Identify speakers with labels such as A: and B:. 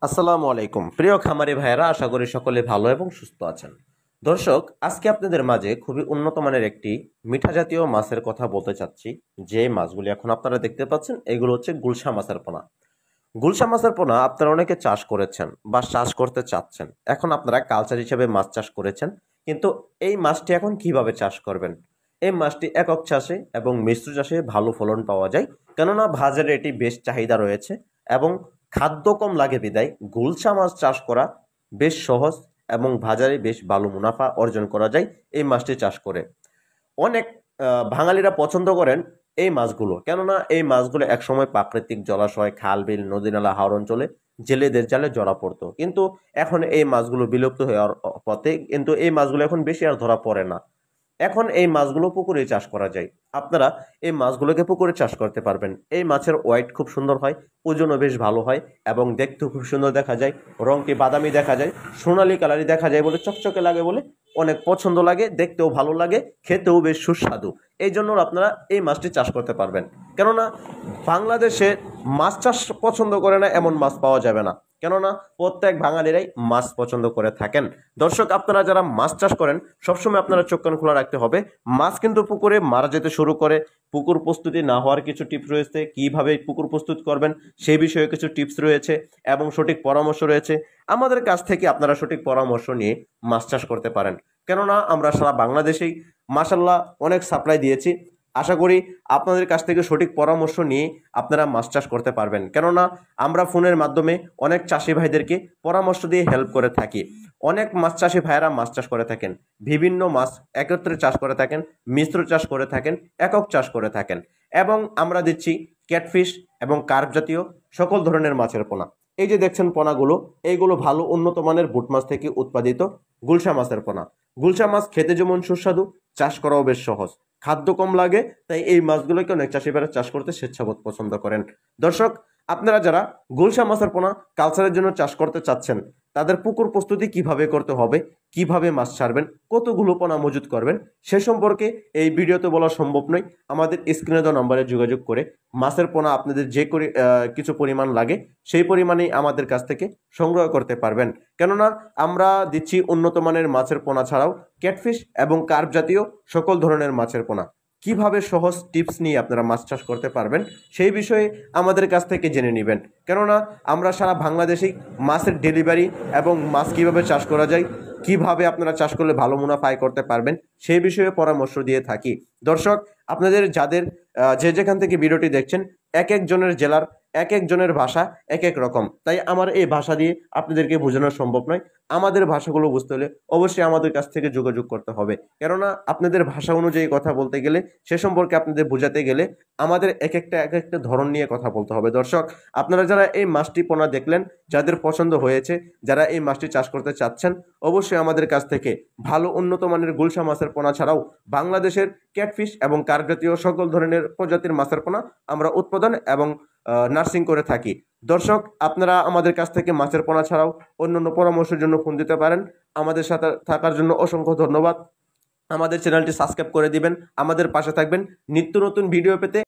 A: আসসালামু আলাইকুম প্রিয় খামারি ভাইয়েরা, আশা করি সকলে ভালো এবং সুস্থ আছেন। দর্শক, আজকে আপনাদের মাঝে খুবই উন্নত মানের একটি মিঠা জাতীয় মাছের কথা বলতে চাচ্ছি। যে মাছগুলি এখন আপনারা দেখতে পাচ্ছেন, এগুলো হচ্ছে গুলশা মাছের পোনা। গুলশা মাছের পোনা আপনারা অনেকে চাষ করেছেন বা চাষ করতে চাচ্ছেন। এখন আপনারা কালচার হিসেবে মাছ চাষ করেছেন, কিন্তু এই মাছটি এখন কিভাবে চাষ করবেন? এই মাছটি একক চাষে এবং মিশ্র চাষে ভালো ফলন পাওয়া যায়, কেননা বাজারে এটি বেশ চাহিদা রয়েছে এবং খাদ্য কম লাগে বিদায় গুলশা মাছ চাষ করা বেশ সহজ এবং বাজারে বেশ ভালো মুনাফা অর্জন করা যায় এই মাছটি চাষ করে। অনেক বাঙালিরা পছন্দ করেন এই মাছগুলো, কেননা এই মাছগুলো একসময় প্রাকৃতিক জলাশয়, খাল, বিল, নদী, নালা, হাওর অঞ্চলে জেলেদের জালে ধরা পড়তো, কিন্তু এখন এই মাছগুলো বিলুপ্ত হওয়ার পথে। কিন্তু এই মাছগুলো এখন বেশি আর ধরা পড়ে না। এখন এই মাছগুলো পুকুরে চাষ করা যায়। আপনারা এই মাছগুলোকে পুকুরে চাষ করতে পারবেন। এই মাছের ওয়েট খুব সুন্দর হয়, ওজনও বেশ ভালো হয় এবং দেখতেও খুব সুন্দর দেখা যায়। রংটি বাদামি দেখা যায়, সোনালী কালারই দেখা যায় বলে, চকচকে লাগে বলে অনেক পছন্দ লাগে, দেখতেও ভালো লাগে, খেতেও বেশ সুস্বাদু। এই জন্য আপনারা এই মাছটি চাষ করতে পারবেন। কেননা বাংলাদেশে মাছ চাষ পছন্দ করে না এমন মাছ পাওয়া যাবে না, কেননা প্রত্যেক বাঙালিরাই মাছ পছন্দ করে থাকেন। দর্শক, আপনারা যারা মাছ চাষ করেন সবসময় আপনারা চোখ কান খোলা রাখতে হবে। মাছ কিন্তু পুকুরে মারা যেতে শুরু করে। পুকুর প্রস্তুতি না হওয়ার কিছু টিপস রয়েছে, কিভাবে পুকুর প্রস্তুত করবেন সেই বিষয়ে কিছু টিপস রয়েছে এবং সঠিক পরামর্শ রয়েছে। আমাদের কাছ থেকে আপনারা সঠিক পরামর্শ নিয়ে মাছ চাষ করতে পারেন, কেননা আমরা সারা বাংলাদেশেই মাশাল্লাহ অনেক সাপ্লাই দিয়েছি। আশা করি আপনাদের কাছ থেকে সঠিক পরামর্শ নিয়ে আপনারা মাছ চাষ করতে পারবেন, কেননা আমরা ফোনের মাধ্যমে অনেক চাষি ভাইদেরকে পরামর্শ দিয়ে হেল্প করে থাকি। অনেক মাছ চাষি ভাইয়েরা মাছ চাষ করে থাকেন, বিভিন্ন মাছ একত্রে চাষ করে থাকেন, মিশ্র চাষ করে থাকেন, একক চাষ করে থাকেন, এবং আমরা দিচ্ছি ক্যাটফিশ এবং কার্প জাতীয় সকল ধরনের মাছের পোনা। এই যে দেখছেন পোনাগুলো, এইগুলো ভালো উন্নত মানের বুট মাছ থেকে উৎপাদিত গুলশা মাছের পোনা। গুলশা মাছ খেতে যেমন সুস্বাদু, চাষ করাও বেশ সহজ, খাদ্য কম লাগে, তাই এই মাছগুলোকে অনেক চাষিভাইরা চাষ করতে স্বেচ্ছাবোধ পছন্দ করেন। দর্শক, আপনারা যারা গুলশা মাছের পোনা কালচারের জন্য চাষ করতে চাচ্ছেন, তাদের পুকুর প্রস্তুতি কিভাবে করতে হবে, কিভাবে মাছ ছাড়বেন, কতগুলো পোনা মজুত করবেন, সে সম্পর্কে এই ভিডিওতে বলা সম্ভব নয়। আমাদের স্ক্রিনে দেওয়া নম্বরে যোগাযোগ করে মাছের পোনা আপনাদের যে কিছু পরিমাণ লাগে সেই পরিমাণেই আমাদের কাছ থেকে সংগ্রহ করতে পারবেন। কেননা আমরা দিচ্ছি উন্নত মানের মাছের পোনা ছাড়াও ক্যাটফিশ এবং কার্প জাতীয় সকল ধরনের মাছের পোনা। কিভাবে সহজ টিপস নিয়ে আপনারা মাছ চাষ করতে পারবেন সেই বিষয়ে আমাদের কাছ থেকে জেনে নেবেন, কেননা আমরা সারা বাংলাদেশেই মাছের ডেলিভারি এবং মাছ কিভাবে চাষ করা যায়, কিভাবে আপনারা চাষ করলে ভালো মুনাফা আয় করতে পারবেন সেই বিষয়ে পরামর্শ দিয়ে থাকি। দর্শক, আপনাদের যাদের যে যেখান থেকে ভিডিওটি দেখছেন, এক একজনের জেলার এক একজনের ভাষা এক এক রকম, তাই আমার এই ভাষা দিয়ে আপনাদেরকে বোঝানো সম্ভব নয়। আমাদের ভাষাগুলো বুঝতে হলে অবশ্যই আমাদের কাছ থেকে যোগাযোগ করতে হবে, কেননা আপনাদের ভাষা অনুযায়ী কথা বলতে গেলে, সে সম্পর্কে আপনাদের বোঝাতে গেলে আমাদের এক একটা ধরন নিয়ে কথা বলতে হবে। দর্শক, আপনারা যারা এই মাছটি পোনা দেখলেন, যাদের পছন্দ হয়েছে, যারা এই মাছটি চাষ করতে চাচ্ছেন, অবশ্যই আমাদের কাছ থেকে ভালো উন্নত মানের গুলশা মাছের পোনা ছাড়াও বাংলাদেশের ক্যাটফিশ এবং কার্প জাতীয় সকল ধরনের প্রজাতির মাছের পোনা আমরা উৎপাদন এবং নার্সিং করে থাকি। দর্শক, আপনারা আমাদের কাছ থেকে মাছের পোনা ছাড়াও অন্যান্য পরামর্শের জন্য ফোন দিতে পারেন। আমাদের সাথে থাকার জন্য অসংখ্য ধন্যবাদ। আমাদের চ্যানেলটি সাবস্ক্রাইব করে দিবেন, আমাদের পাশে থাকবেন নিত্য নতুন ভিডিও পেতে।